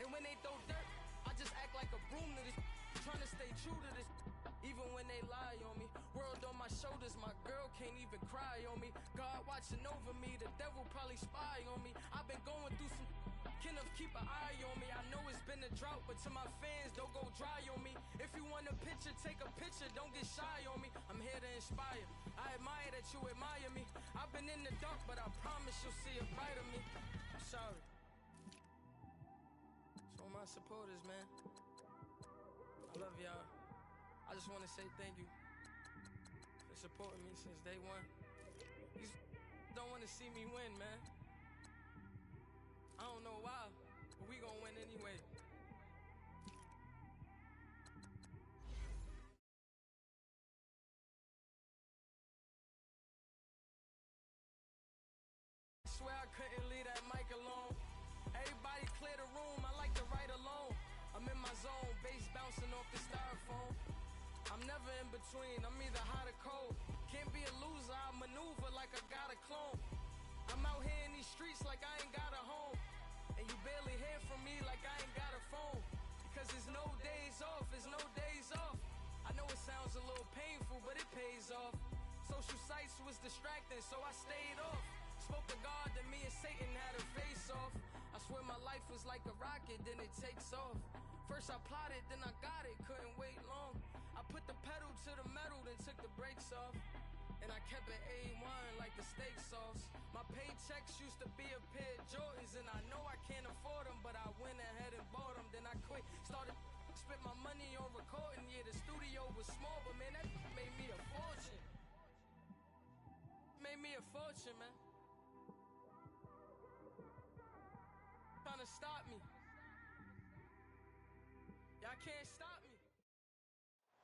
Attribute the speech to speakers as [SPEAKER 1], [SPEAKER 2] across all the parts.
[SPEAKER 1] And when they throw dirt, I just act like a broom to this. Trying to stay true to this. Even when they lie on me. World on my shoulders, my girl can't even cry on me. God watching over me, the devil probably spy on me. I've been going through some. Can of keep an eye on me. I know it's been a drought, but to my fans, don't go dry on me. If you want a picture, take a picture, don't get shy on me. I'm here to inspire. I admire that you admire me. I've been in the dark, but I promise you'll see a bright of me. I'm sorry. So my supporters, man, I love y'all. I just want to say thank you for supporting me since day one. These don't want to see me win, man. I don't know why, but we gonna win anyway. I swear I couldn't leave that mic alone. Everybody clear the room, I like to write alone. I'm in my zone, bass bouncing off the styrofoam. I'm never in between, I'm either hot or cold. Can't be a loser, I maneuver like I got a clone. I'm out here in these streets like I ain't got a home. And you barely hear from me like I ain't got a phone. Because there's no days off, there's no days off. I know it sounds a little painful, but it pays off. Social sites was distracting, so I stayed off. Spoke to God that me and Satan had a face off. I swear my life was like a rocket, then it takes off. First I plotted, then I got it, couldn't wait long. I put the pedal to the metal, then took the brakes off. And I kept it A1 like the steak sauce. My paychecks used to be a pair of Jordans, and I know I can't afford them, but I went ahead and bought them. Then I quit, started spent my money on recording. Yeah, the studio was small, but man, that made me a fortune. Made me a fortune, man. Trying to stop me. Y'all can't stop me.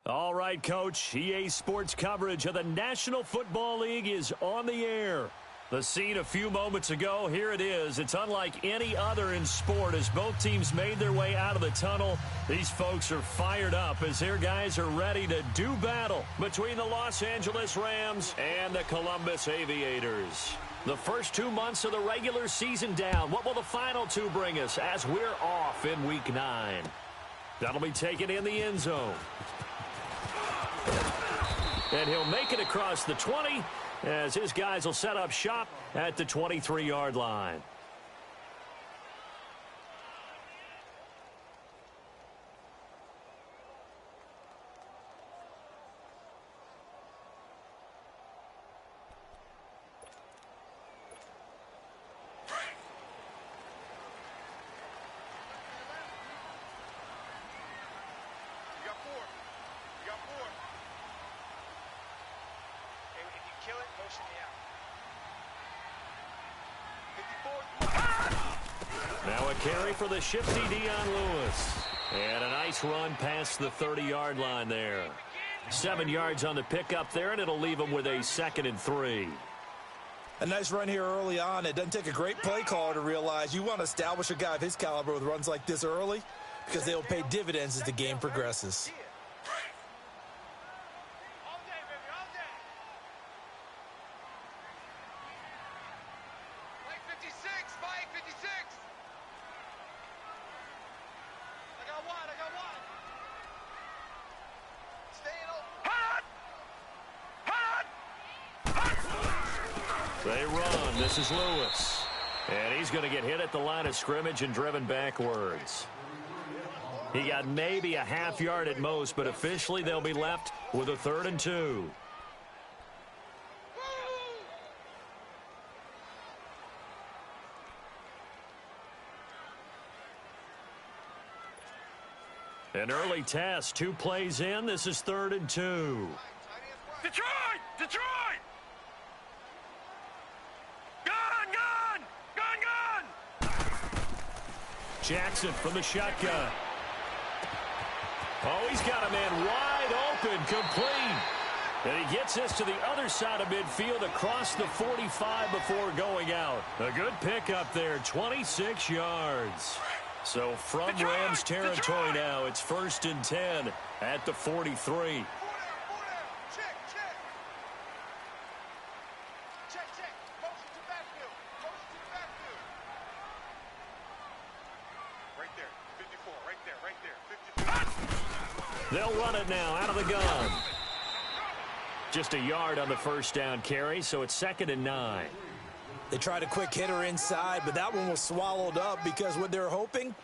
[SPEAKER 2] All right, Coach. EA Sports coverage of the National Football League is on the air. The scene a few moments ago, here it is. It's unlike any other in sport as both teams made their way out of the tunnel. These folks are fired up as their guys are ready to do battle between the Los Angeles Rams and the Columbus Aviators. The first 2 months of the regular season down. What will the final two bring us as we're off in Week 9? That'll be taken in the end zone. And he'll make it across the 20 as his guys will set up shop at the 23-yard line. Now a carry for the shifty Dion Lewis. And a nice run past the 30-yard line there. 7 yards on the pickup there, and it'll leave him with a 2nd and 3.
[SPEAKER 3] A nice run here early on. It doesn't take a great play caller to realize you want to establish a guy of his caliber with runs like this early because they'll pay dividends as the game progresses.
[SPEAKER 2] They run. This is Lewis. And he's going to get hit at the line of scrimmage and driven backwards. He got maybe a half yard at most, but officially they'll be left with a 3rd and 2. An early test, 2 plays in. This is 3rd and 2.
[SPEAKER 4] Detroit! Detroit! Gun! Gun! Gun! Gun!
[SPEAKER 2] Jackson from the shotgun. Oh, he's got a man wide open, complete. And he gets this to the other side of midfield across the 45 before going out. A good pickup there, 26 yards. So from Rams territory now, it's 1st and 10 at the 43.
[SPEAKER 4] Right there. there, right there.
[SPEAKER 2] They'll run it now out of the gun. Just a yard on the first down carry, so it's 2nd and 9.
[SPEAKER 3] They tried a quick hitter inside, but that one was swallowed up because what they're hoping,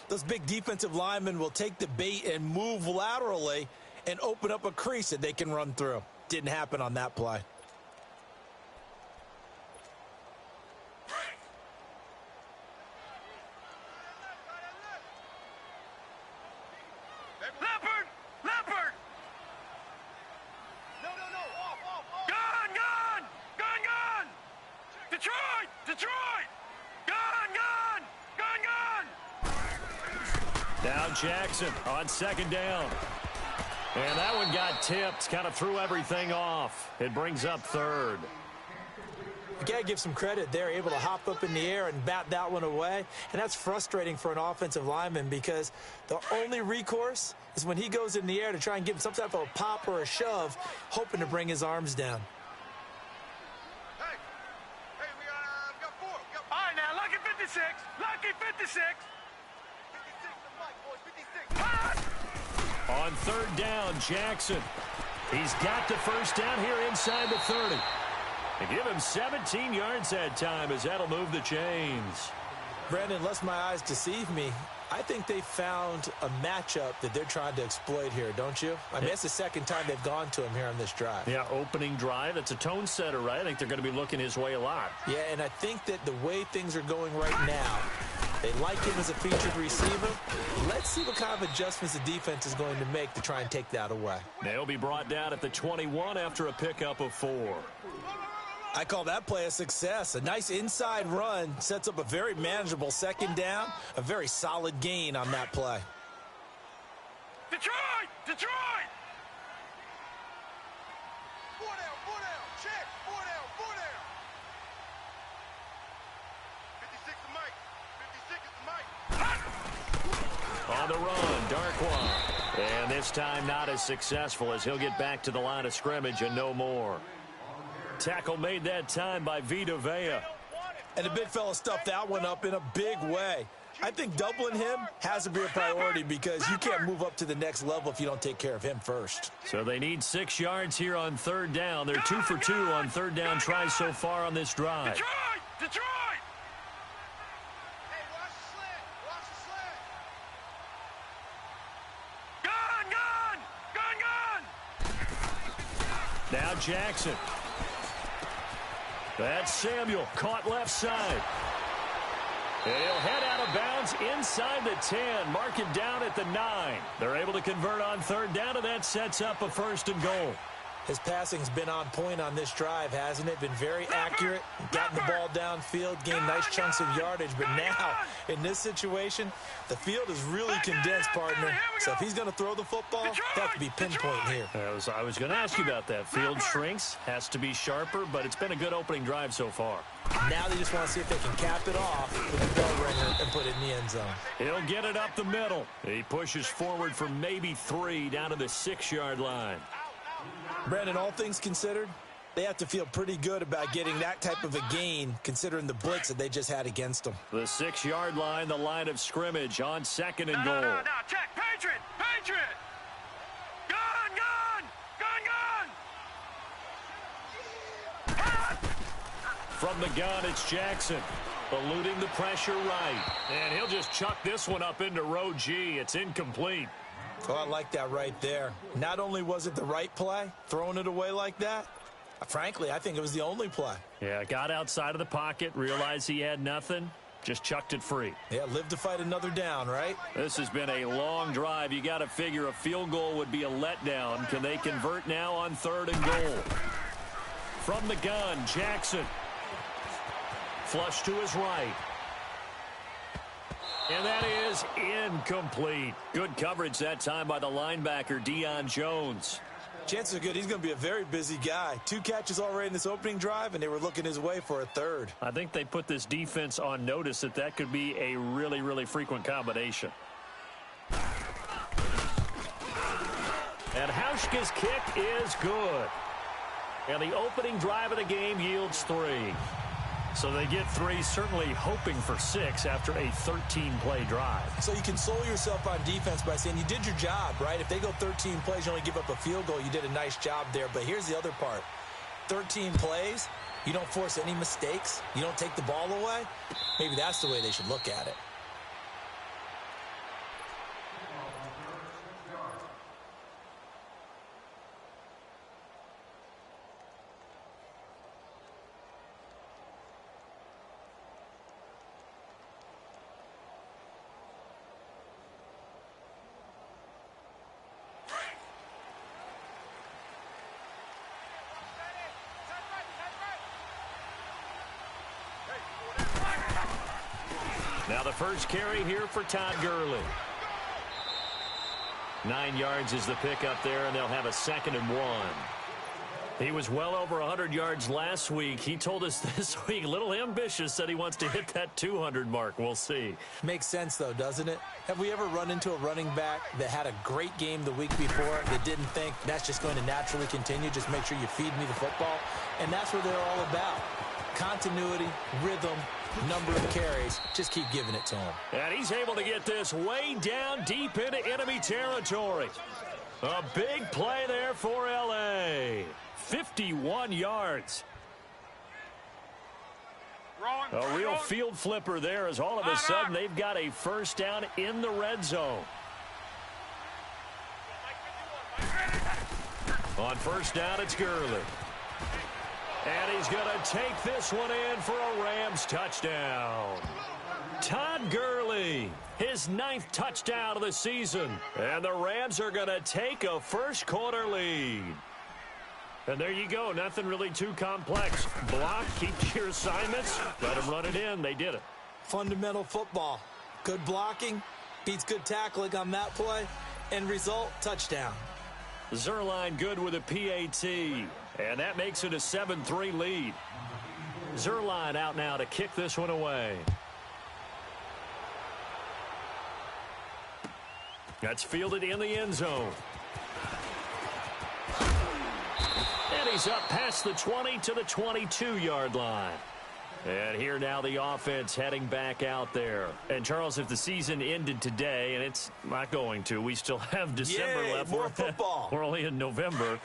[SPEAKER 3] those big defensive linemen will take the bait and move laterally and open up a crease that they can run through. Didn't happen on that play.
[SPEAKER 4] Leopard! No, off. Gun! Detroit! Gun!
[SPEAKER 2] Now Jackson on 2nd down. And that one got tipped, kind of threw everything off. It brings up 3rd.
[SPEAKER 3] You got to give some credit. They're able to hop up in the air and bat that one away. And that's frustrating for an offensive lineman because the only recourse is when he goes in the air to try and give him some type of a pop or a shove, hoping to bring his arms down.
[SPEAKER 4] Hey, we got 4. All right, now, lucky 56. 56 the mic, boys, 56.
[SPEAKER 2] On 3rd down, Jackson. He's got the first down here inside the 30. And give him 17 yards that time as that'll move the chains.
[SPEAKER 3] Brandon, lest my eyes deceive me, I think they found a matchup that they're trying to exploit here, don't you? I mean, that's the 2nd time they've gone to him here on this drive.
[SPEAKER 2] Yeah, opening drive. It's a tone setter, right? I think they're going to be looking his way a lot.
[SPEAKER 3] Yeah, and I think that the way things are going right now, they like him as a featured receiver. Let's see what kind of adjustments the defense is going to make to try and take that away.
[SPEAKER 2] They'll be brought down at the 21 after a pickup of 4.
[SPEAKER 3] I call that play a success. A nice inside run sets up a very manageable 2nd down, a very solid gain on that play.
[SPEAKER 4] Detroit! 4 down, check, 4 down. 56 the mic.
[SPEAKER 2] On the run, Darkwa. And this time not as successful as he'll get back to the line of scrimmage and no more. Tackle made that time by Vita Vea.
[SPEAKER 3] And the big fella stuffed that one up in a big way. I think doubling him has to be a priority because you can't move up to the next level if you don't take care of him first.
[SPEAKER 2] So they need 6 yards here on 3rd down. They're 2 for 2 on 3rd down tries so far on this drive.
[SPEAKER 4] Detroit! Hey, watch the slant. Gun!
[SPEAKER 2] Now Jackson. That's Samuel, caught left side. And he'll head out of bounds inside the 10, mark it down at the 9. They're able to convert on 3rd down, and that sets up a 1st and goal.
[SPEAKER 3] His passing's been on point on this drive, hasn't it? Been very accurate, gotten the ball downfield, gained nice chunks of yardage. But now, in this situation, the field is really condensed, partner. So if he's going to throw the football, that has to be pinpoint here.
[SPEAKER 2] I was going to ask you about that. Field shrinks, has to be sharper, but it's been a good opening drive so far.
[SPEAKER 3] Now they just want to see if they can cap it off with a bell ringer and put it in the end zone.
[SPEAKER 2] He'll get it up the middle. He pushes forward for maybe 3 down to the 6-yard line.
[SPEAKER 3] Brandon, all things considered, they have to feel pretty good about getting that type of a gain considering the blitz that they just had against them.
[SPEAKER 2] The 6-yard line, the line of scrimmage on 2nd and goal.
[SPEAKER 4] No, check, Patriot! Gun!
[SPEAKER 2] From the gun, it's Jackson. Eluding the pressure right. And he'll just chuck this one up into row G. It's incomplete.
[SPEAKER 3] Oh, I like that right there. Not only was it the right play, throwing it away like that, frankly, I think it was the only play.
[SPEAKER 2] Yeah, got outside of the pocket, realized he had nothing, just chucked it free.
[SPEAKER 3] Yeah, live to fight another down, right?
[SPEAKER 2] This has been a long drive. You got to figure a field goal would be a letdown. Can they convert now on 3rd and goal? From the gun, Jackson. Flush to his right. And that is incomplete. Good coverage that time by the linebacker, Deion Jones.
[SPEAKER 3] Chances are good he's going to be a very busy guy. 2 catches already in this opening drive, and they were looking his way for a 3rd.
[SPEAKER 2] I think they put this defense on notice that could be a really, really frequent combination. And Hauschka's kick is good. And the opening drive of the game yields 3. So they get 3, certainly hoping for 6 after a 13-play drive.
[SPEAKER 3] So you console yourself on defense by saying you did your job, right? If they go 13 plays, you only give up a field goal, you did a nice job there. But here's the other part. 13 plays, you don't force any mistakes, you don't take the ball away. Maybe that's the way they should look at it.
[SPEAKER 2] Now the first carry here for Todd Gurley. 9 yards is the pickup there, and they'll have a 2nd and 1. He was well over 100 yards last week. He told us this week, a little ambitious, that he wants to hit that 200 mark. We'll see.
[SPEAKER 3] Makes sense, though, doesn't it? Have we ever run into a running back that had a great game the week before that didn't think that's just going to naturally continue? Just make sure you feed me the football. And that's what they're all about. Continuity, rhythm, number of carries. Just keep giving it to him.
[SPEAKER 2] And he's able to get this way down deep into enemy territory. A big play there for L.A. 51 yards. A real field flipper there, as all of a sudden they've got a first down in the red zone. On first down, it's Gurley. And he's going to take this one in for a Rams touchdown. Todd Gurley, his 9th touchdown of the season. And the Rams are going to take a first-quarter lead. And there you go. Nothing really too complex. Block, keep your assignments, let them run it in. They did it.
[SPEAKER 3] Fundamental football. Good blocking, beats good tackling on that play. End result, touchdown.
[SPEAKER 2] Zerline good with a PAT. And that makes it a 7-3 lead. Zerline out now to kick this one away. That's fielded in the end zone. And he's up past the 20 to the 22-yard line. And here now the offense heading back out there. And, Charles, if the season ended today, and it's not going to, we still have December left.
[SPEAKER 3] More football.
[SPEAKER 2] We're only in November.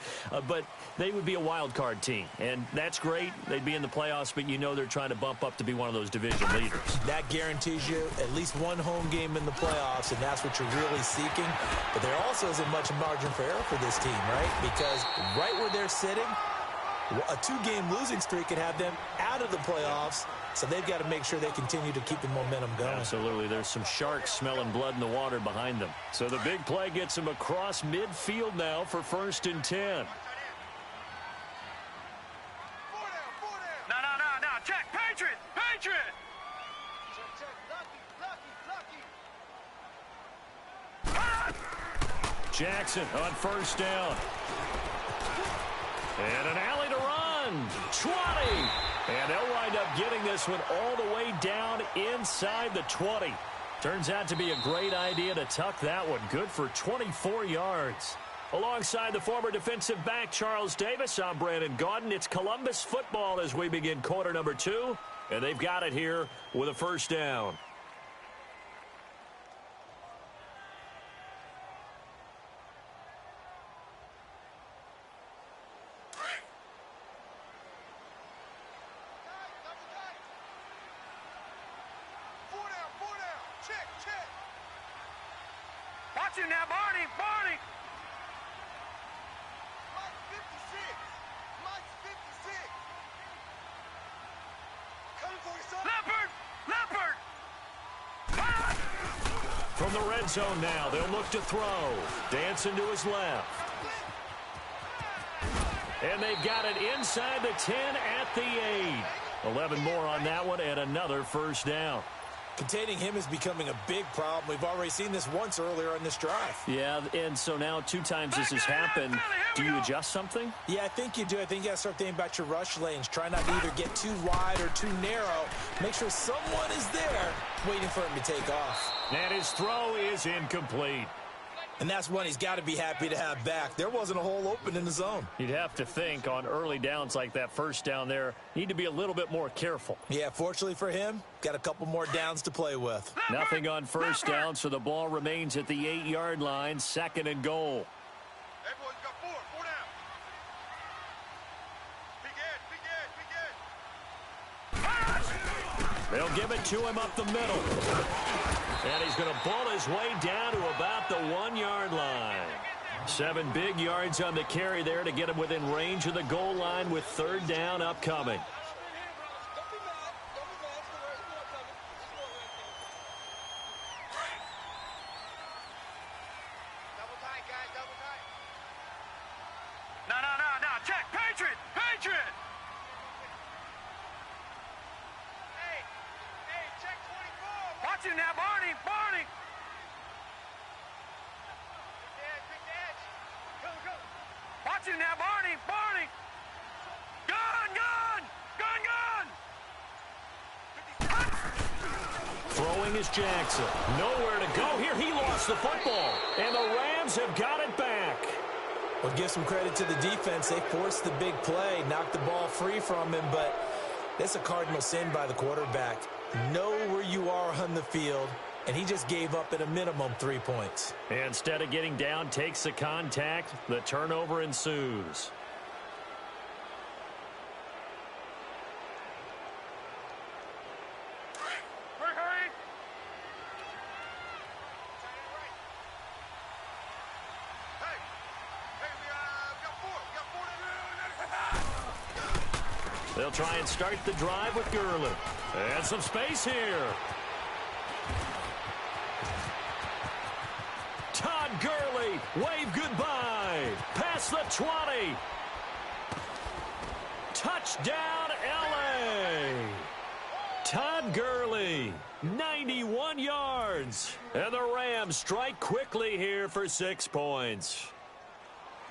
[SPEAKER 2] But they would be a wild card team. And that's great. They'd be in the playoffs, but you know they're trying to bump up to be one of those division leaders.
[SPEAKER 3] That guarantees you at least one home game in the playoffs, and that's what you're really seeking. But there also isn't much margin for error for this team, right? Because right where they're sitting, a 2-game losing streak could have them out of the playoffs, so they've got to make sure they continue to keep the momentum going.
[SPEAKER 2] Absolutely. There's some sharks smelling blood in the water behind them. So the big play gets them across midfield now for 1st and 10.
[SPEAKER 4] No. Check. Patriot.
[SPEAKER 2] Jackson on first down. And an alley to run. 20. And they'll wind up getting this one all the way down inside the 20. Turns out to be a great idea to tuck that one. Good for 24 yards. Alongside the former defensive back Charles Davis, I'm Brandon Gaudin. It's Columbus football as we begin quarter number 2. And they've got it here with a first down.
[SPEAKER 4] Watch him now, Barney.
[SPEAKER 5] Mike's 56. Coming for you, son.
[SPEAKER 4] Leopard.
[SPEAKER 2] From the red zone now, they'll look to throw. Dancing to his left. And they've got it inside the 10 at the 8. 11 more on that one and another first down.
[SPEAKER 3] Containing him is becoming a big problem. We've already seen this once earlier on this drive.
[SPEAKER 2] Yeah, and so now 2 times this has happened. Do you adjust something?
[SPEAKER 3] Yeah, I think you do. I think you got to start thinking about your rush lanes. Try not to either get too wide or too narrow. Make sure someone is there waiting for him to take off.
[SPEAKER 2] And his throw is incomplete.
[SPEAKER 3] And that's one he's got to be happy to have back. There wasn't a hole open in the zone.
[SPEAKER 2] You'd have to think on early downs like that first down there, need to be a little bit more careful.
[SPEAKER 3] Yeah, fortunately for him, got a couple more downs to play with.
[SPEAKER 2] Nothing on first down, so the ball remains at the 8-yard line, 2nd and goal.
[SPEAKER 5] Hey, boys, you got four down. Big edge.
[SPEAKER 2] They'll give it to him up the middle. And he's going to ball his way down to about the 1-yard line. 7 big yards on the carry there to get him within range of the goal line with 3rd down upcoming.
[SPEAKER 5] Don't be mad. It's more coming. Double tight, guys. Double tight.
[SPEAKER 4] No. Check. Patriot.
[SPEAKER 5] Hey, check 24.
[SPEAKER 4] Watch him now, Barney.
[SPEAKER 5] Big edge. Go.
[SPEAKER 4] Watch him now, Barney. Gun.
[SPEAKER 2] Throwing is Jackson. Nowhere to go here. He lost the football. And the Rams have got it back.
[SPEAKER 3] Well, give some credit to the defense. They forced the big play, knocked the ball free from him, but that's a cardinal sin by the quarterback. Know where you are on the field, and he just gave up at a minimum 3 points.
[SPEAKER 2] Instead of getting down, takes the contact. The turnover ensues.
[SPEAKER 4] Hurry.
[SPEAKER 5] Hey, we got four.
[SPEAKER 2] They'll try and start the drive with Gurley. And some space here. Todd Gurley, wave goodbye. Past the 20. Touchdown, L.A. Todd Gurley, 91 yards. And the Rams strike quickly here for 6 points.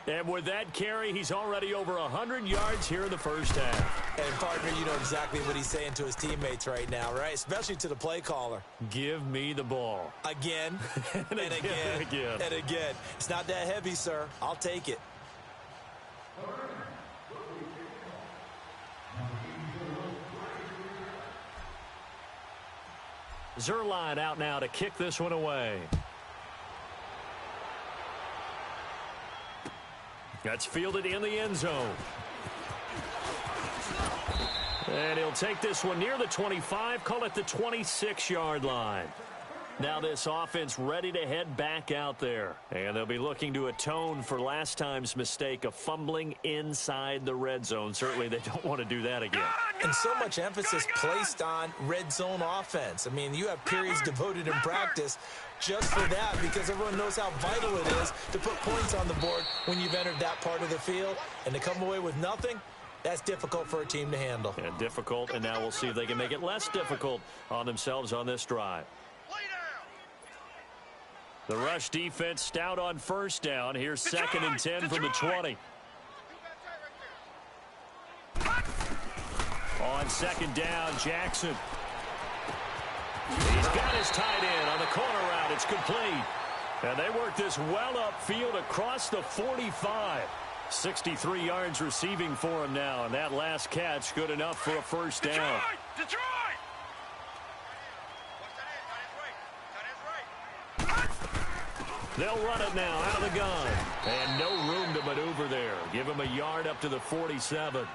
[SPEAKER 2] And with that carry, he's already over 100 yards here in the first half.
[SPEAKER 3] And, partner, you know exactly what he's saying to his teammates right now, right? Especially to the play caller.
[SPEAKER 2] Give me the ball.
[SPEAKER 3] Again,
[SPEAKER 2] and again.
[SPEAKER 3] and again. It's not that heavy, sir. I'll take it.
[SPEAKER 2] Zerline out now to kick this one away. That's fielded in the end zone. And he'll take this one near the 25, call it the 26-yard line. Now this offense ready to head back out there. And they'll be looking to atone for last time's mistake of fumbling inside the red zone. Certainly they don't want to do that again.
[SPEAKER 3] And so much emphasis placed on red zone offense. I mean, you have periods devoted in practice just for that because everyone knows how vital it is to put points on the board when you've entered that part of the field. And to come away with nothing, that's difficult for a team to handle.
[SPEAKER 2] And difficult, and now we'll see if they can make it less difficult on themselves on this drive. The rush defense stout on first down. Here's 2nd and 10 from the 20. On 2nd down, Jackson. He's got his tight end on the corner route. It's complete. And they work this well upfield across the 45. 63 yards receiving for him now. And that last catch good enough for a first down.
[SPEAKER 4] Detroit!
[SPEAKER 2] They'll run it now out of the gun. And no room to maneuver there. Give him a yard up to the 47.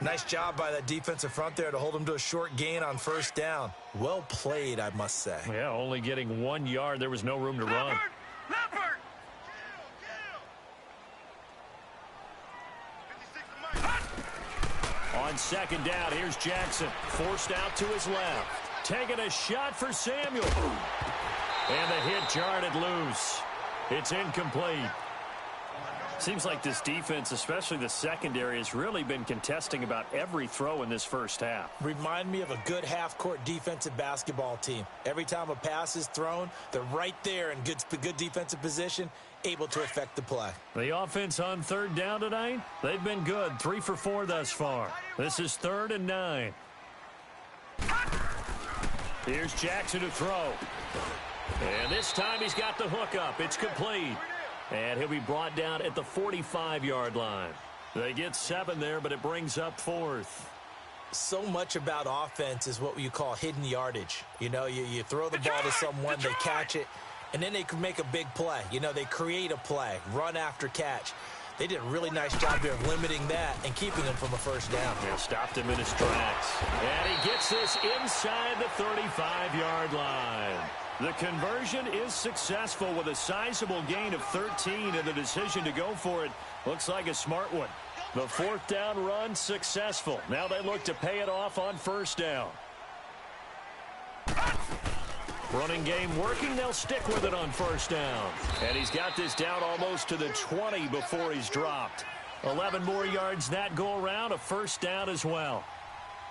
[SPEAKER 3] Nice job by that defensive front there to hold him to a short gain on first down. Well played, I must say.
[SPEAKER 2] Yeah, only getting 1 yard. There was no room to run.
[SPEAKER 4] Leopard!
[SPEAKER 2] On 2nd down, here's Jackson. Forced out to his left. Taking a shot for Samuel. And the hit jarred it loose. It's incomplete. Seems like this defense, especially the secondary, has really been contesting about every throw in this first half.
[SPEAKER 3] Remind me of a good half-court defensive basketball team. Every time a pass is thrown, they're right there in good defensive position, able to affect the play.
[SPEAKER 2] The offense on 3rd down tonight, they've been good. 3 for 4 thus far. This is 3rd and 9. Here's Jackson to throw. And this time he's got the hook up. It's complete. And he'll be brought down at the 45-yard line. They get 7 there, but it brings up 4th.
[SPEAKER 3] So much about offense is what you call hidden yardage. You know, you throw the ball to someone, they catch it, and then they can make a big play. You know, they create a play, run after catch. They did a really nice job there of limiting that and keeping him from a first down.
[SPEAKER 2] Yeah, stopped him in his tracks. And he gets this inside the 35-yard line. The conversion is successful with a sizable gain of 13, and the decision to go for it looks like a smart one. The 4th down run successful. Now they look to pay it off on first down. Running game working. They'll stick with it on first down. And he's got this down almost to the 20 before he's dropped. 11 more yards that go around. A first down as well.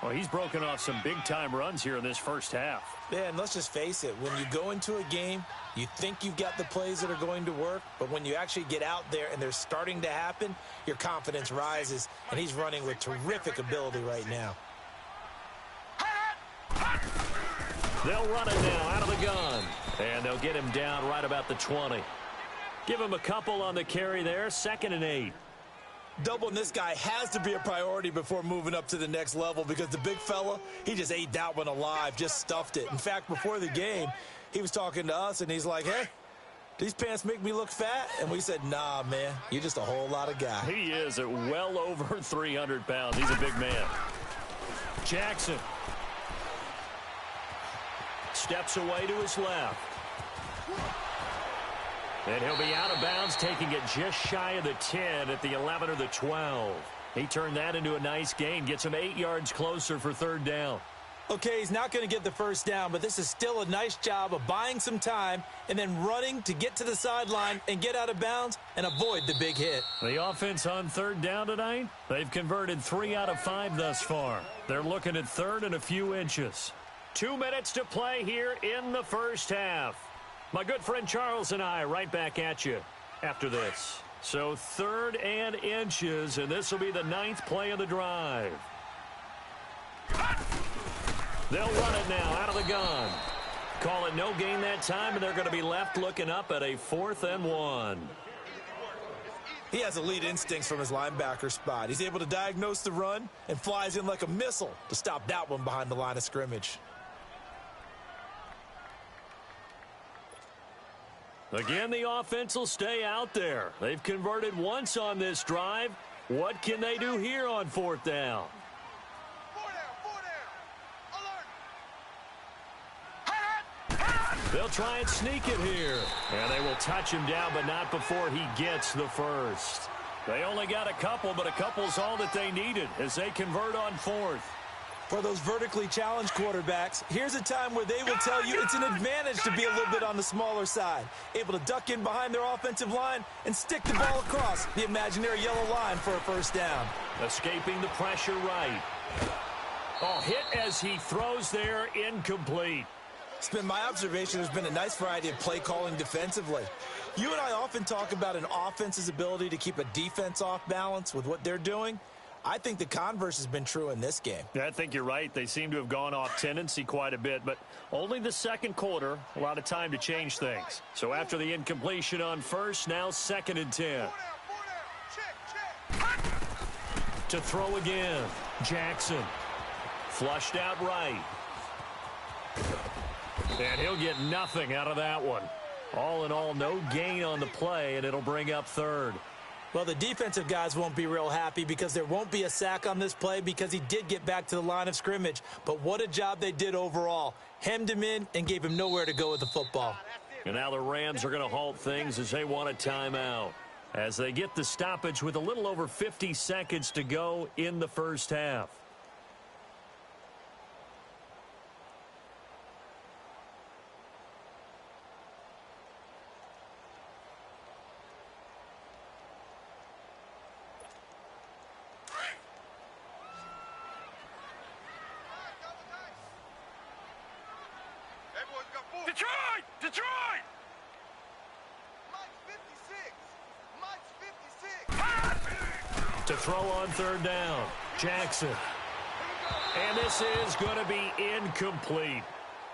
[SPEAKER 2] Well, he's broken off some big-time runs here in this first half.
[SPEAKER 3] Yeah, and let's just face it. When you go into a game, you think you've got the plays that are going to work, but when you actually get out there and they're starting to happen, your confidence rises, and he's running with terrific ability right now.
[SPEAKER 2] They'll run it now out of the gun, and they'll get him down right about the 20. Give him a couple on the carry there, 2nd and 8.
[SPEAKER 3] Doubling this guy has to be a priority before moving up to the next level because the big fella, he just ate that one alive, just stuffed it. In fact, before the game, he was talking to us, and he's like, hey, these pants make me look fat? And we said, nah, man, you're just a whole lot of guy.
[SPEAKER 2] He is at well over 300 pounds. He's a big man. Jackson steps away to his left. And he'll be out of bounds, taking it just shy of the 10 at the 11 or the 12. He turned that into a nice gain, gets him 8 yards closer for 3rd down.
[SPEAKER 3] Okay, he's not going to get the first down, but this is still a nice job of buying some time and then running to get to the sideline and get out of bounds and avoid the big hit.
[SPEAKER 2] The offense on 3rd down tonight, they've converted 3 out of 5 thus far. They're looking at 3rd and a few inches. 2 minutes to play here in the first half. My good friend Charles and I right back at you after this. So 3rd and inches, and this will be the 9th play of the drive. They'll run it now out of the gun. Call it no gain that time, and they're going to be left looking up at a 4th and 1.
[SPEAKER 3] He has elite instincts from his linebacker spot. He's able to diagnose the run and flies in like a missile to stop that one behind the line of scrimmage.
[SPEAKER 2] Again, the offense will stay out there. They've converted once on this drive. What can they do here on 4th down?
[SPEAKER 4] 4 down.
[SPEAKER 2] They'll try and sneak it here. And they will touch him down, but not before he gets the first. They only got a couple, but a couple's all that they needed as they convert on 4th.
[SPEAKER 3] For those vertically challenged quarterbacks, here's a time where they will tell you it's an advantage to be a little bit on the smaller side. Able to duck in behind their offensive line and stick the ball across the imaginary yellow line for a first down.
[SPEAKER 2] Escaping the pressure right. Oh, hit as he throws there, incomplete.
[SPEAKER 3] It's been my observation there's been a nice variety of play calling defensively. You and I often talk about an offense's ability to keep a defense off balance with what they're doing. I think the converse has been true in this game.
[SPEAKER 2] I think you're right. They seem to have gone off tendency quite a bit, but only the 2nd quarter, a lot of time to change things. So after the incompletion on 1st, now 2nd and 10.
[SPEAKER 4] 4 down. Check.
[SPEAKER 2] To throw again, Jackson. Flushed out right. And he'll get nothing out of that one. All in all, no gain on the play, and it'll bring up 3rd.
[SPEAKER 3] Well, the defensive guys won't be real happy because there won't be a sack on this play because he did get back to the line of scrimmage. But what a job they did overall. Hemmed him in and gave him nowhere to go with the football.
[SPEAKER 2] And now the Rams are going to halt things as they want a timeout. As they get the stoppage with a little over 50 seconds to go in the first half.
[SPEAKER 4] Detroit! Detroit!
[SPEAKER 5] Mike's 56.
[SPEAKER 2] To throw on 3rd down, Jackson. And this is going to be incomplete.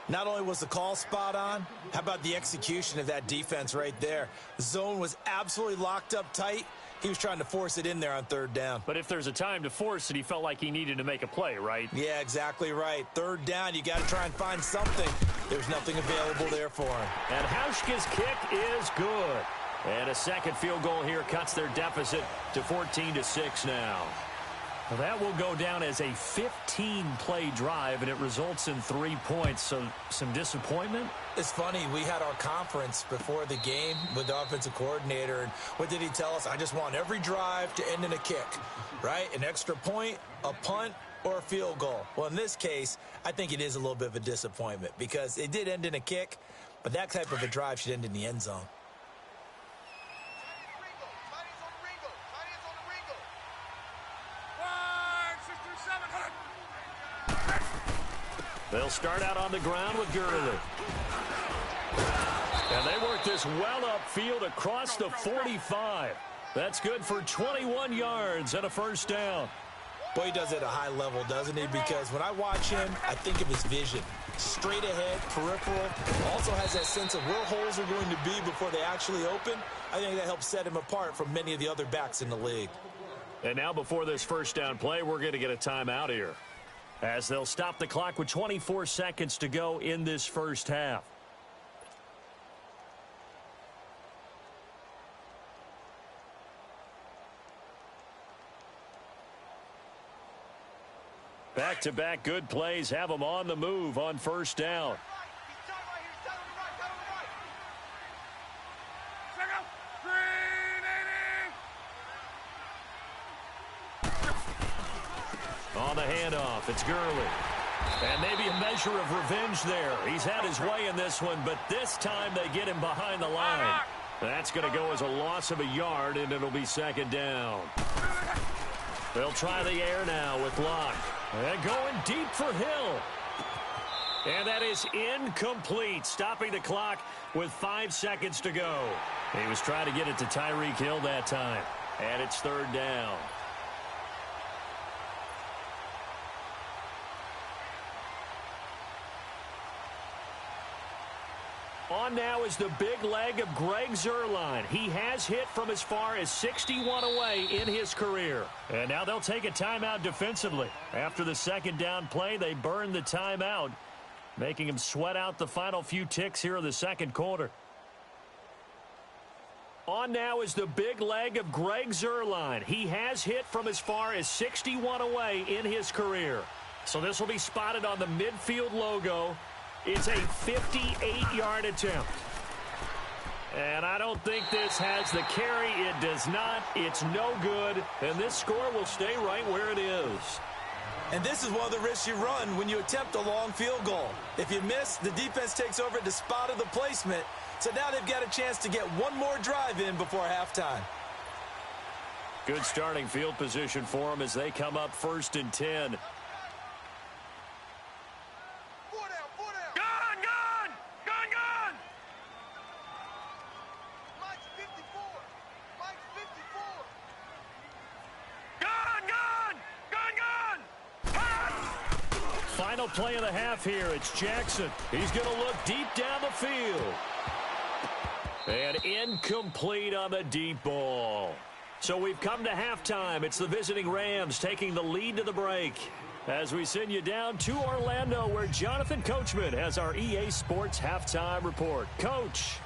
[SPEAKER 3] Not only was the call spot on, how about the execution of that defense right there? The zone was absolutely locked up tight. He was trying to force it in there on third down.
[SPEAKER 2] But if there's a time to force it, he felt like he needed to make a play, right?
[SPEAKER 3] Yeah, exactly right. Third down, you got to try and find something. There's nothing available there for him.
[SPEAKER 2] And Hauschka's kick is good. And a second field goal here cuts their deficit to 14-6 now. Well, that will go down as a 15-play drive, and it results in 3 points. So some disappointment?
[SPEAKER 3] It's funny, we had our conference before the game with the offensive coordinator, and what did he tell us? I just want every drive to end in a kick, right? An extra point, a punt, or a field goal. Well, in this case, I think it is a little bit of a disappointment because it did end in a kick, but that type of a drive should end in the end zone.
[SPEAKER 2] They'll start out on the ground with Gurley. And they work this well upfield across the 45. That's good for 21 yards and a first down.
[SPEAKER 3] Boy, he does it at a high level, doesn't he? Because when I watch him, I think of his vision. Straight ahead, peripheral. Also has that sense of where holes are going to be before they actually open. I think that helps set him apart from many of the other backs in the league.
[SPEAKER 2] And now before this first down play, we're going to get a timeout here, as they'll stop the clock with 24 seconds to go in this first half. Back-to-back good plays have them on the move on first down. On the handoff, it's Gurley. And maybe a measure of revenge there. He's had his way in this one, but this time they get him behind the line. That's going to go as a loss of a yard, and it'll be second down. They'll try the air now with Locke. And going deep for Hill. And that is incomplete, stopping the clock with 5 seconds to go. He was trying to get it to Tyreek Hill that time. And it's third down. On now is the big leg of Greg Zuerlein. He has hit from as far as 61 away in his career. And now they'll take a timeout defensively. After the second down play, they burn the timeout, making him sweat out the final few ticks here in the second quarter. On now is the big leg of Greg Zuerlein. He has hit from as far as 61 away in his career. So this will be spotted on the midfield logo. It's a 58-yard attempt. And I don't think this has the carry. It does not. It's no good. And this score will stay right where it is.
[SPEAKER 3] And this is one of the risks you run when you attempt a long field goal. If you miss, the defense takes over at the spot of the placement. So now they've got a chance to get one more drive in before halftime.
[SPEAKER 2] Good starting field position for them as they come up 1st and 10. Final play of the half here. It's Jackson. He's going to look deep down the field. And incomplete on the deep ball. So we've come to halftime. It's the visiting Rams taking the lead to the break. As we send you down to Orlando, where Jonathan Coachman has our EA Sports halftime report. Coach.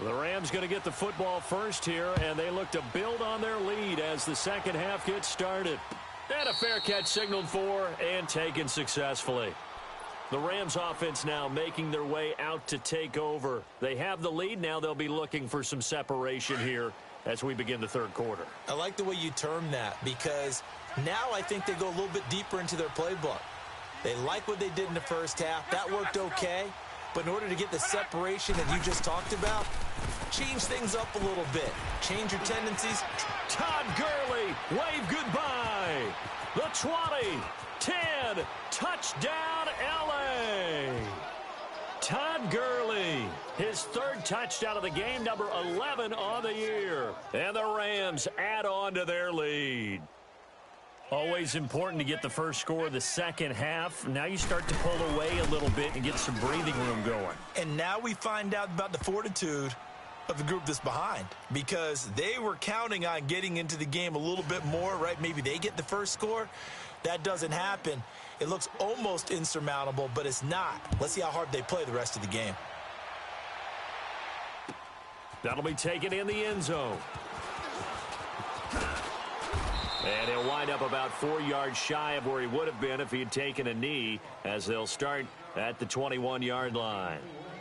[SPEAKER 2] The Rams going to get the football first here, and they look to build on their lead as the second half gets started. And a fair catch signaled for and taken successfully. The Rams offense now making their way out to take over. They have the lead. Now they'll be looking for some separation here as we begin the third quarter.
[SPEAKER 3] I like the way you term that because now I think they go a little bit deeper into their playbook. They like what they did in the first half. That worked okay. But in order to get the separation that you just talked about, change things up a little bit. Change your tendencies.
[SPEAKER 2] Todd Gurley, wave goodbye. The 20, 10, touchdown LA. Todd Gurley, his third touchdown of the game, number 11 on the year. And the Rams add on to their lead. Always important to get the first score of the second half. Now you start to pull away a little bit and get some breathing room going.
[SPEAKER 3] And now we find out about the fortitude of the group that's behind, because they were counting on getting into the game a little bit more, right? Maybe they get the first score. That doesn't happen. It looks almost insurmountable, but it's not. Let's see how hard they play the rest of the game.
[SPEAKER 2] That'll be taken in the end zone. And he'll wind up about 4 yards shy of where he would have been if he had taken a knee, as they'll start at the 21-yard line.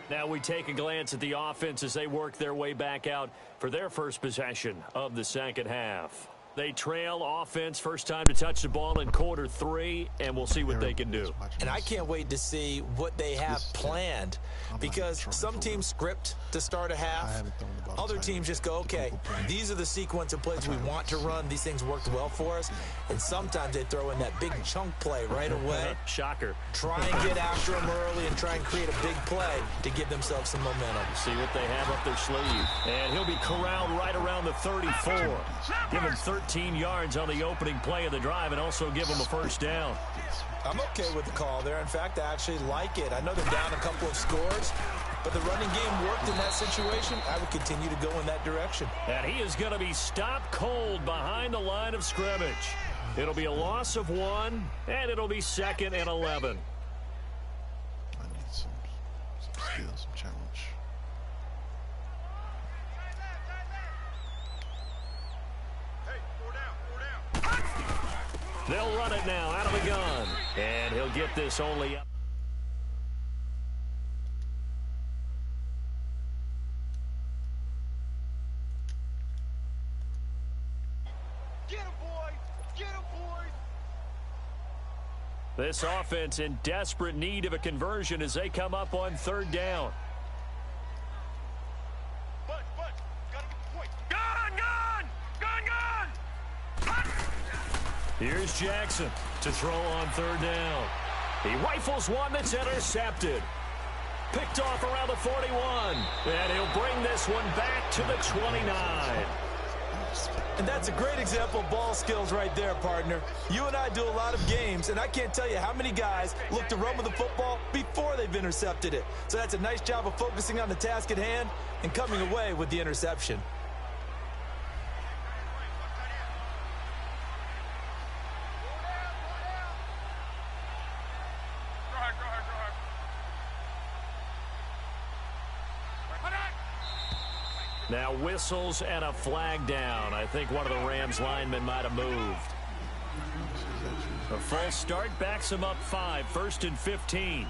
[SPEAKER 2] Now we take a glance at the offense as they work their way back out for their first possession of the second half. They trail offense, first time to touch the ball in quarter 3, and we'll see what they can do.
[SPEAKER 3] And I can't wait to see what they have planned, because some teams script to start a half. Other teams just go, okay, these are the sequence of plays we want to run. These things worked well for us. And sometimes they throw in that big chunk play right away.
[SPEAKER 2] Shocker.
[SPEAKER 3] Try and get after them early and try and create a big play to give themselves some momentum.
[SPEAKER 2] See what they have up their sleeve. And he'll be corralled right around the 34. Give him 13 yards on the opening play of the drive and also give him a first down.
[SPEAKER 3] I'm okay with the call there. In fact, I actually like it. I know they're down a couple of scores, but the running game worked in that situation. I would continue to go in that direction.
[SPEAKER 2] And he is going to be stopped cold behind the line of scrimmage. It'll be a loss of 1, and it'll be 2nd and 11.
[SPEAKER 6] I need some skill, some challenge.
[SPEAKER 2] They'll run it now out of the gun. And he'll get this only up.
[SPEAKER 4] Get him, boy! Get him, boy!
[SPEAKER 2] This offense in desperate need of a conversion as they come up on 3rd down.
[SPEAKER 4] Bud, gotta get the point. Gun!
[SPEAKER 2] Here's Jackson to throw on 3rd down. He rifles one that's intercepted. Picked off around the 41. And he'll bring this one back to the 29.
[SPEAKER 3] And that's a great example of ball skills right there, partner. You and I do a lot of games, and I can't tell you how many guys look to run with the football before they've intercepted it. So that's a nice job of focusing on the task at hand and coming away with the interception.
[SPEAKER 2] Now whistles and a flag down. I think one of the Rams linemen might have moved. A false start backs him up 5, 1st and 15.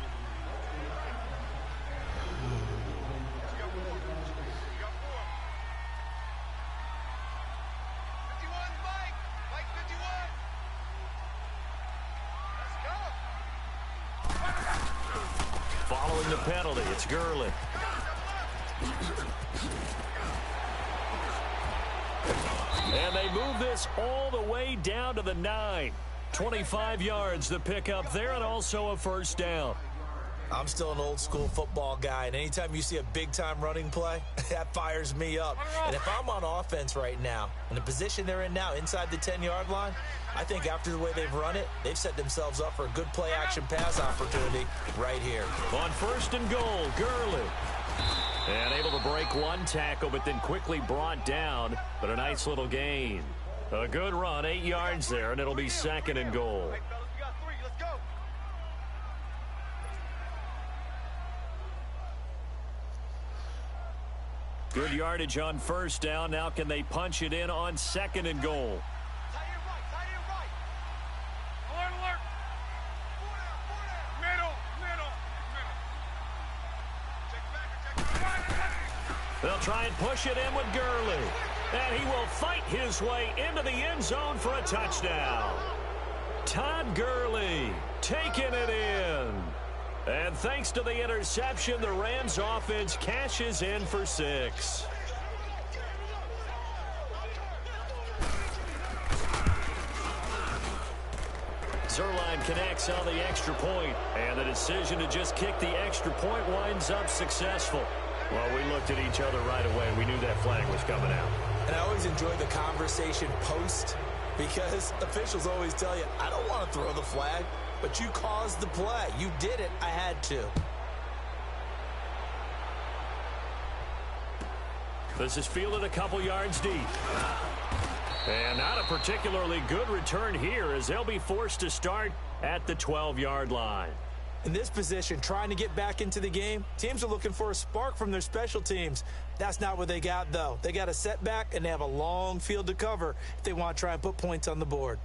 [SPEAKER 2] Following the penalty, it's Gurley. And they move this all the way down to the 9. 25 yards the pickup there, and also a first down.
[SPEAKER 3] I'm still an old-school football guy, and anytime you see a big-time running play, that fires me up. And if I'm on offense right now, in the position they're in now, inside the 10-yard line, I think after the way they've run it, they've set themselves up for a good play-action pass opportunity right here.
[SPEAKER 2] On 1st and goal, Gurley. And able to break one tackle, but then quickly brought down. But a nice little gain. A good run, 8 yards there, and it'll be 2nd and goal.
[SPEAKER 4] Hey, fellas, we got 3. Let's go.
[SPEAKER 2] Good yardage on 1st down. Now can they punch it in on 2nd and goal?
[SPEAKER 4] Tight end right. Alert. Four down. Middle. Check back.
[SPEAKER 2] They'll try and push it in with Gurley. And he will fight his way into the end zone for a touchdown. Todd Gurley taking it in. And thanks to the interception, the Rams offense cashes in for 6. Zerline connects on the extra point, and the decision to just kick the extra point winds up successful. Well, we looked at each other right away. We knew that flag was coming out.
[SPEAKER 3] And I always enjoy the conversation post because officials always tell you, I don't want to throw the flag, but you caused the play. You did it. I had to.
[SPEAKER 2] This is fielded a couple yards deep. And not a particularly good return here as they'll be forced to start at the 12-yard line.
[SPEAKER 3] In this position, trying to get back into the game, teams are looking for a spark from their special teams. That's not what they got, though. They got a setback, and they have a long field to cover if they want to try and put points on the board.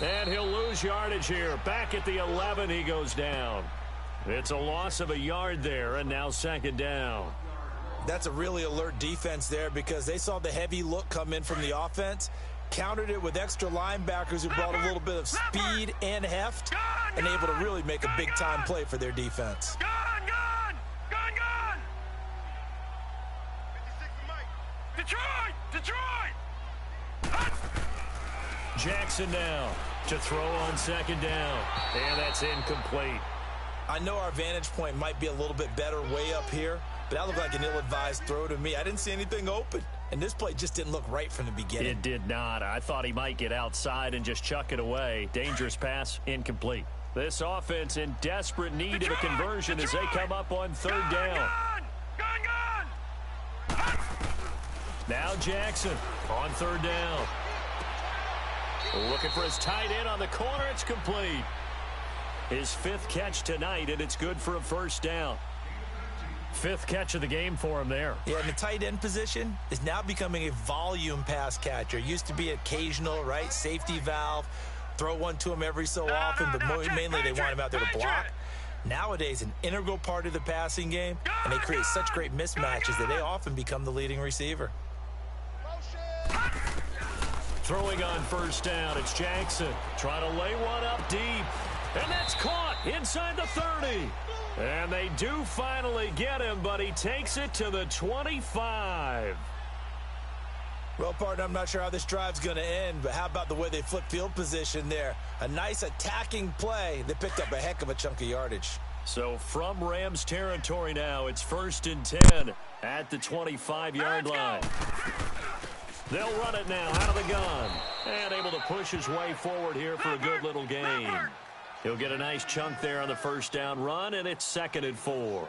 [SPEAKER 2] And he'll lose yardage here. Back at the 11, he goes down. It's a loss of a yard there, and now second down.
[SPEAKER 3] That's a really alert defense there because they saw the heavy look come in from the offense, countered it with extra linebackers who brought a little bit of speed and heft, and able to really make a big-time play for their defense.
[SPEAKER 4] Detroit!
[SPEAKER 2] Jackson now to throw on second down. And that's incomplete.
[SPEAKER 3] I know our vantage point might be a little bit better way up here, but that looked like an ill-advised throw to me. I didn't see anything open, and this play just didn't look right from the beginning.
[SPEAKER 2] It did not. I thought he might get outside and just chuck it away. Dangerous pass, incomplete. This offense in desperate need of a conversion as they come up on third down. Now Jackson on third down. Looking for his tight end on the corner. It's complete. His fifth catch tonight, and it's good for a first down. Fifth catch of the game for him there.
[SPEAKER 3] Yeah, and the tight end position is now becoming a volume pass catcher. Used to be occasional, right? Safety valve. Throw one to him every so often, but mainly they want him out there to block. Nowadays, an integral part of the passing game, and they create such great mismatches that they often become the leading receiver.
[SPEAKER 2] Throwing on first down, it's Jackson. Trying to lay one up deep. And that's caught inside the 30. And they do finally get him, but he takes it to the 25.
[SPEAKER 3] Well, partner, I'm not sure how this drive's going to end, but how about the way they flip field position there? A nice attacking play that picked up a heck of a chunk of yardage.
[SPEAKER 2] So from Rams territory now, it's 1st and 10 at the 25-yard line. They'll run it now out of the gun. And able to push his way forward here for a good little gain. He'll get a nice chunk there on the first down run, and it's 2nd and 4.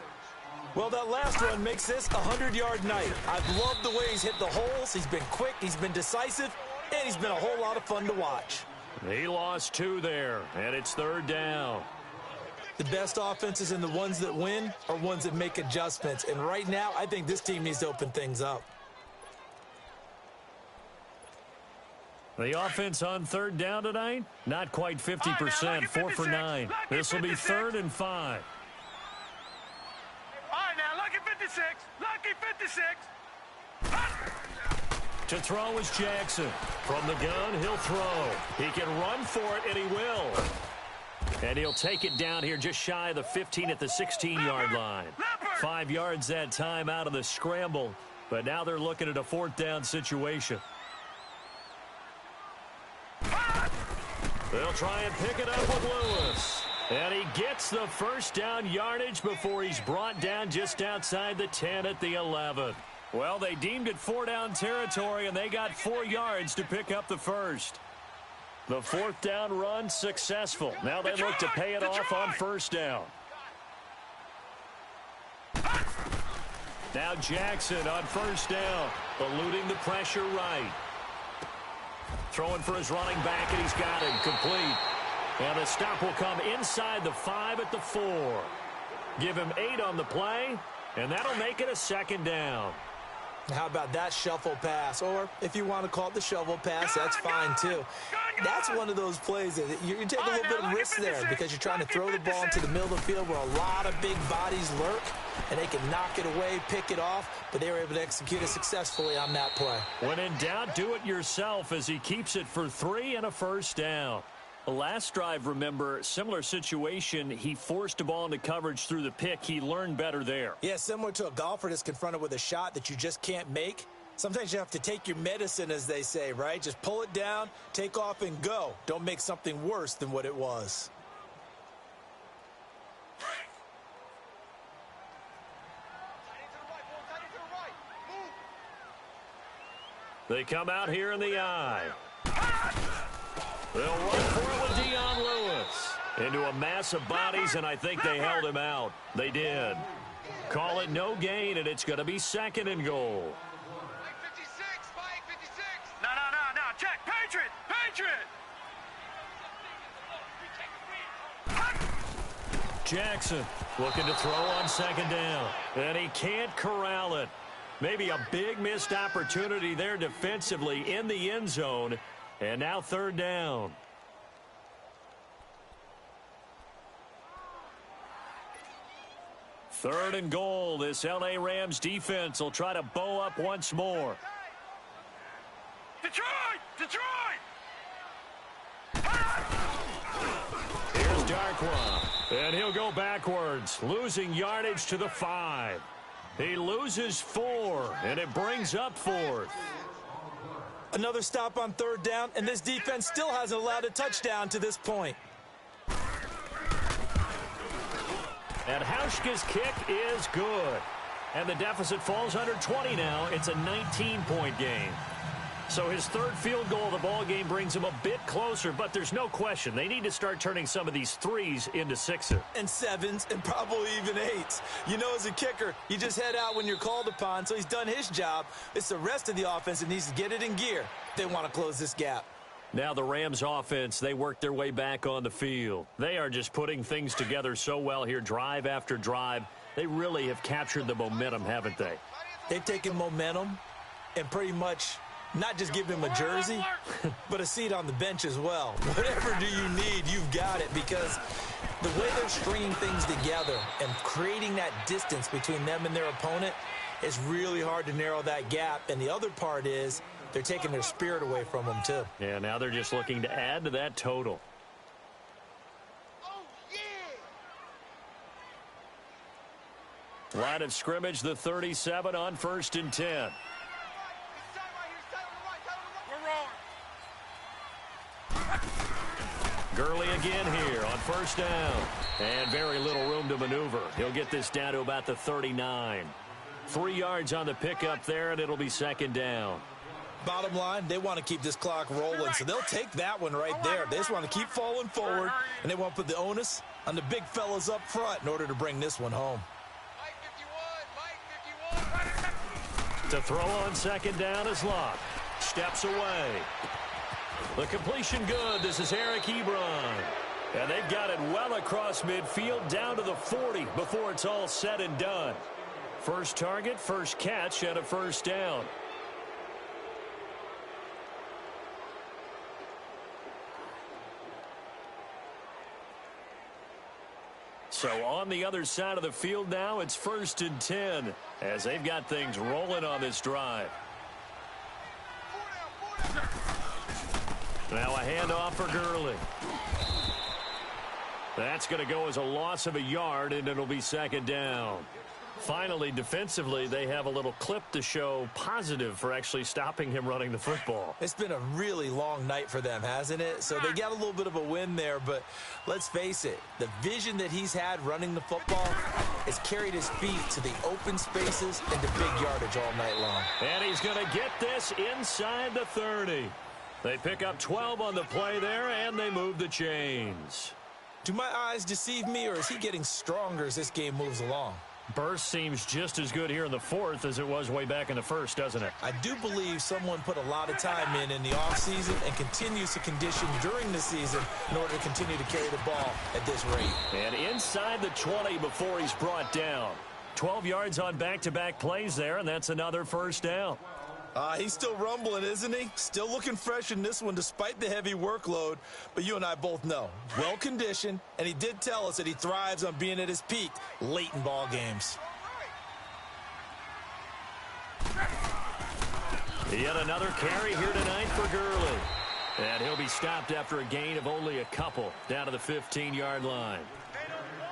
[SPEAKER 3] Well, that last run makes this a 100-yard night. I've loved the way he's hit the holes. He's been quick, he's been decisive, and he's been a whole lot of fun to watch.
[SPEAKER 2] He lost 2 there, and it's 3rd down.
[SPEAKER 3] The best offenses and the ones that win are ones that make adjustments. And right now, I think this team needs to open things up.
[SPEAKER 2] The offense on 3rd down tonight, not quite 50%, 4 for 9. This will be 3rd and 5.
[SPEAKER 4] All right, now, lucky 56. Lucky 56.
[SPEAKER 2] To throw is Jackson. From the gun, he'll throw. He can run for it, and he will. And he'll take it down here just shy of the 15 at the 16-yard line. 5 yards that time out of the scramble. But now they're looking at a 4th down situation. They'll try and pick it up with Lewis. And he gets the first down yardage before he's brought down just outside the 10 at the 11. Well, they deemed it 4-down territory, and they got 4 yards to pick up the first. The 4th down run successful. Now they look to pay it off on first down. Now Jackson on first down, eluding the pressure right. Throwing for his running back, and he's got him complete. And the stop will come inside the 5 at the 4. Give him 8 on the play, and that'll make it a 2nd down.
[SPEAKER 3] How about that shuffle pass? Or if you want to call it the shovel pass, that's fine too. That's one of those plays that you take a little bit of risk there because you're trying to throw the ball into the middle of the field where a lot of big bodies lurk, and they can knock it away, pick it off, but they were able to execute it successfully on that play.
[SPEAKER 2] When in doubt, do it yourself as he keeps it for 3 and a first down. Last drive, remember, similar situation. He forced a ball into coverage through the pick. He learned better there.
[SPEAKER 3] Yeah, similar to a golfer that's confronted with a shot that you just can't make. Sometimes you have to take your medicine, as they say, right? Just pull it down, take off, and go. Don't make something worse than what it was.
[SPEAKER 2] They come out here in the eye. They'll run for it with Dion Lewis. Into a mass of bodies, and I think they held him out. They did. Call it no gain, and it's going to be 2nd and goal.
[SPEAKER 4] Mike 56, Mike 56.
[SPEAKER 5] No. Check. Patriot.
[SPEAKER 2] Jackson looking to throw on 2nd down. And he can't corral it. Maybe a big missed opportunity there defensively in the end zone. And now 3rd down. Third and goal. This L.A. Rams defense will try to bow up once more.
[SPEAKER 5] Detroit!
[SPEAKER 2] Here's Darkwa. And he'll go backwards, losing yardage to the 5. He loses 4, and it brings up 4th.
[SPEAKER 3] Another stop on 3rd down, and this defense still hasn't allowed a touchdown to this point.
[SPEAKER 2] And Hauschka's kick is good. And the deficit falls under 20 now. It's a 19-point game. So his 3rd field goal of the ball game brings him a bit closer, but there's no question they need to start turning some of these 3s into 6s.
[SPEAKER 3] And 7s, and probably even 8s. You know, as a kicker, you just head out when you're called upon, so he's done his job. It's the rest of the offense that needs to get it in gear if they want to close this gap.
[SPEAKER 2] Now the Rams offense, they work their way back on the field. They are just putting things together so well here, drive after drive. They really have captured the momentum, haven't they?
[SPEAKER 3] They've taken momentum and pretty much not just give him a jersey, but a seat on the bench as well. Whatever do you need, you've got it, because the way they're stringing things together and creating that distance between them and their opponent is really hard to narrow that gap. And the other part is they're taking their spirit away from them, too.
[SPEAKER 2] Yeah, now they're just looking to add to that total.
[SPEAKER 4] Oh, yeah.
[SPEAKER 2] Line of scrimmage, the 37 on 1st and 10. Gurley again here on 1st down. And very little room to maneuver. He'll get this down to about the 39. 3 yards on the pickup there, and it'll be 2nd down.
[SPEAKER 3] Bottom line, they want to keep this clock rolling, so they'll take that one right there. They just want to keep falling forward, and they want to put the onus on the big fellas up front in order to bring this one home.
[SPEAKER 4] Mike 51.
[SPEAKER 2] To throw on 2nd down is Locke. Steps away. The completion good. This is Eric Ebron. And they've got it well across midfield down to the 40 before it's all said and done. First target, first catch, and a 1st down. So on the other side of the field now, it's 1st and 10 as they've got things rolling on this drive. Now a handoff for Gurley. That's going to go as a loss of a yard, and it'll be 2nd down. Finally, defensively, they have a little clip to show positive for actually stopping him running the football.
[SPEAKER 3] It's been a really long night for them, hasn't it? So they got a little bit of a win there, but let's face it, the vision that he's had running the football has carried his feet to the open spaces and to big yardage all night long.
[SPEAKER 2] And he's going to get this inside the 30. They pick up 12 on the play there, and they move the chains.
[SPEAKER 3] Do my eyes deceive me, or is he getting stronger as this game moves along?
[SPEAKER 2] Burst seems just as good here in the 4th as it was way back in the 1st, doesn't it?
[SPEAKER 3] I do believe someone put a lot of time in the offseason and continues to condition during the season in order to continue to carry the ball at this rate.
[SPEAKER 2] And inside the 20 before he's brought down. 12 yards on back-to-back plays there, and that's another 1st down.
[SPEAKER 3] He's still rumbling, isn't he? Still looking fresh in this one despite the heavy workload. But you and I both know, well-conditioned, and he did tell us that he thrives on being at his peak late in ball games.
[SPEAKER 2] Yet another carry here tonight for Gurley. And he'll be stopped after a gain of only a couple down to the 15-yard line.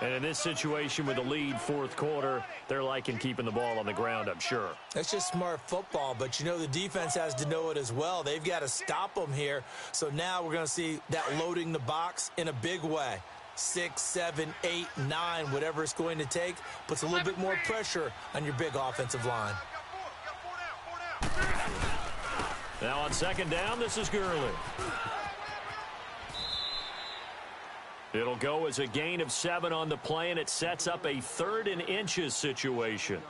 [SPEAKER 2] And in this situation with the lead fourth quarter, they're liking keeping the ball on the ground, I'm sure.
[SPEAKER 3] That's just smart football, but you know the defense has to know it as well. They've got to stop them here. So now we're going to see that loading the box in a big way. 6, 7, 8, 9, whatever it's going to take, puts a little bit more pressure on your big offensive line.
[SPEAKER 2] Now on second down, this is Gurley. It'll go as a gain of 7 on the play, and it sets up a 3rd and inches situation.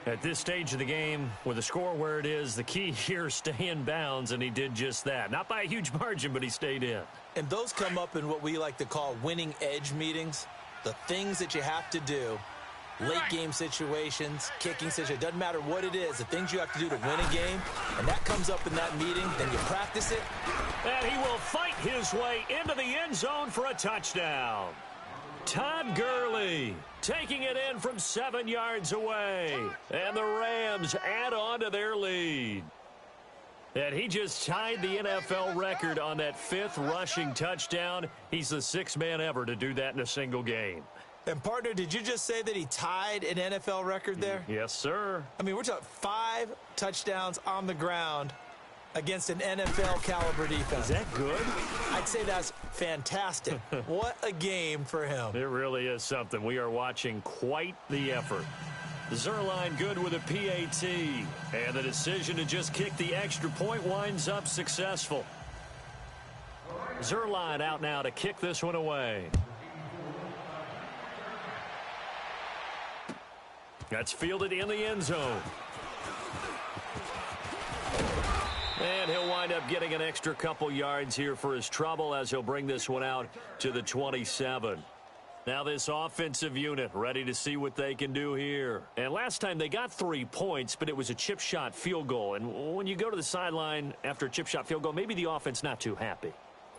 [SPEAKER 2] At this stage of the game, with the score where it is, the key here is stay in bounds, and he did just that. Not by a huge margin, but he stayed in.
[SPEAKER 3] And those come up in what we like to call winning edge meetings. The things that you have to do, late game situations, kicking situations, doesn't matter what it is, the things you have to do to win a game, and that comes up in that meeting, then you practice it.
[SPEAKER 2] And he will fight his way into the end zone for a touchdown. Todd Gurley taking it in from 7 yards away. And the Rams add on to their lead. And he just tied the NFL record on that 5th rushing touchdown. He's the 6th man ever to do that in a single game.
[SPEAKER 3] And, partner, did you just say that he tied an NFL record there?
[SPEAKER 2] Yes, sir.
[SPEAKER 3] I mean, we're talking 5 touchdowns on the ground against an NFL-caliber defense.
[SPEAKER 2] Is that good?
[SPEAKER 3] I'd say that's fantastic. What a game for him.
[SPEAKER 2] It really is something. We are watching quite the effort. Zerline good with a PAT. And the decision to just kick the extra point winds up successful. Zerline out now to kick this one away. That's fielded in the end zone. And he'll wind up getting an extra couple yards here for his trouble as he'll bring this one out to the 27. Now this offensive unit ready to see what they can do here. And last time they got 3 points, but it was a chip shot field goal. And when you go to the sideline after a chip shot field goal, maybe the offense not too happy.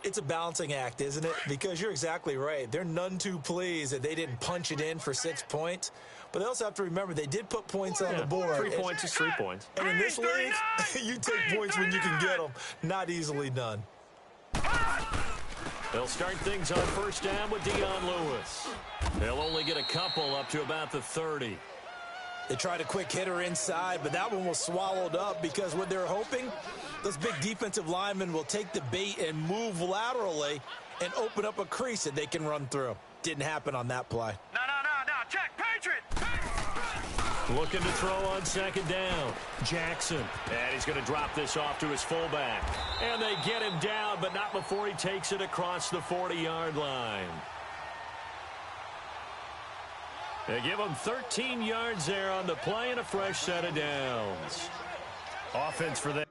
[SPEAKER 3] It's a balancing act, isn't it? Because you're exactly right. They're none too pleased that they didn't punch it in for 6 points. But they also have to remember they did put points on the board.
[SPEAKER 2] 3 points is 3 points.
[SPEAKER 3] And in this league, you take points when you can get them. Not easily done.
[SPEAKER 2] They'll start things on first down with Dion Lewis. They'll only get a couple up to about the 30.
[SPEAKER 3] They tried a quick hitter inside, but that one was swallowed up because what they're hoping, those big defensive linemen will take the bait and move laterally and open up a crease that they can run through. Didn't happen on that play.
[SPEAKER 4] No, check, Patriot!
[SPEAKER 2] Looking to throw on second down. Jackson. And he's going to drop this off to his fullback. And they get him down, but not before he takes it across the 40-yard line. They give him 13 yards there on the play and a fresh set of downs. Offense for them.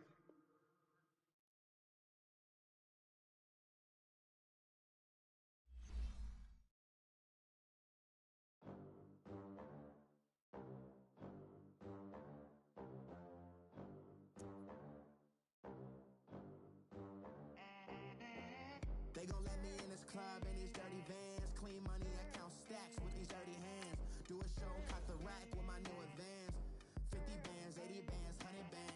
[SPEAKER 7] They gon' let me in this club in these dirty vans. Clean money, I count stacks with these dirty hands. Do a show, cut the rack with my new advance. 50 bands, 80 bands, 100 bands.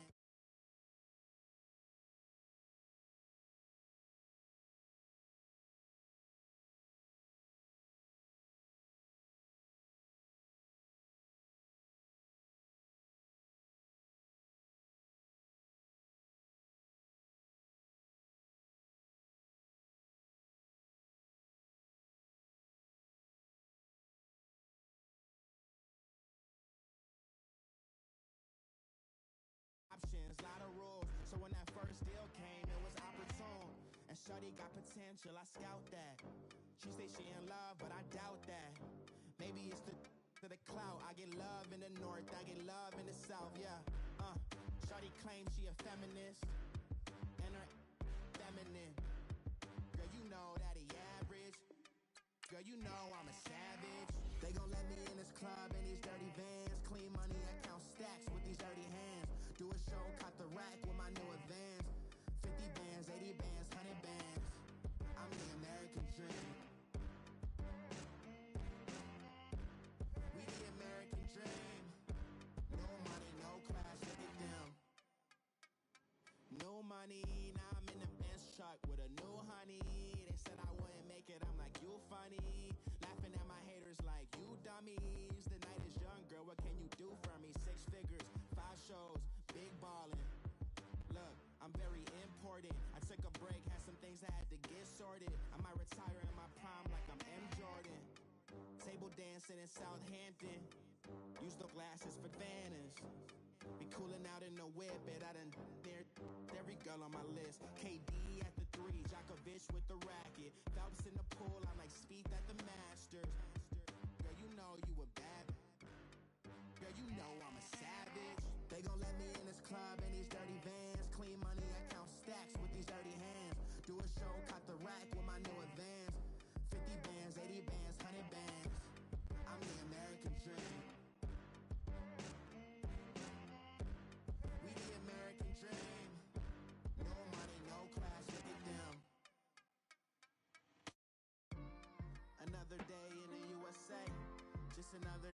[SPEAKER 7] Lot of rules, so when that first deal came, it was opportune. And shorty got potential, I scout that. She say she in love, but I doubt that. Maybe it's to the clout. I get love in the north, I get love in the south, yeah. Shorty claims she a feminist, and her feminine. Girl, you know that he average. Girl, you know I'm a savage. They gon' let me in this club in these dirty vans. Clean money, I count stacks with these dirty hands. Do a show, cut the rack with my new advance. 50 bands, 80 bands, 100 bands. I'm the American dream. We the American dream. No money, no class, look at them. No money, now I'm in the Benz truck with a shows, big ballin'. Look, I'm very important. I took a break, had some things I had to get sorted. I might retire in my prime like I'm M. Jordan. Table dancing in Southampton. Use the glasses for Vanish. Be cooling out in the whip, but I done there every girl on my list. KD at the 3, Djokovic with the racket. Phelps in the pool, I'm like Speed at the Masters. Girl, you know you a bad. Girl, you know I'm a savage. They gon' let me in this club in these dirty vans. Clean money, I count stacks with these dirty hands. Do a show, caught the rack with my new advance. 50 bands, 80 bands, 100 bands. I'm the American dream. We the American dream. No money, no class, look at them. Another day in the USA. Just another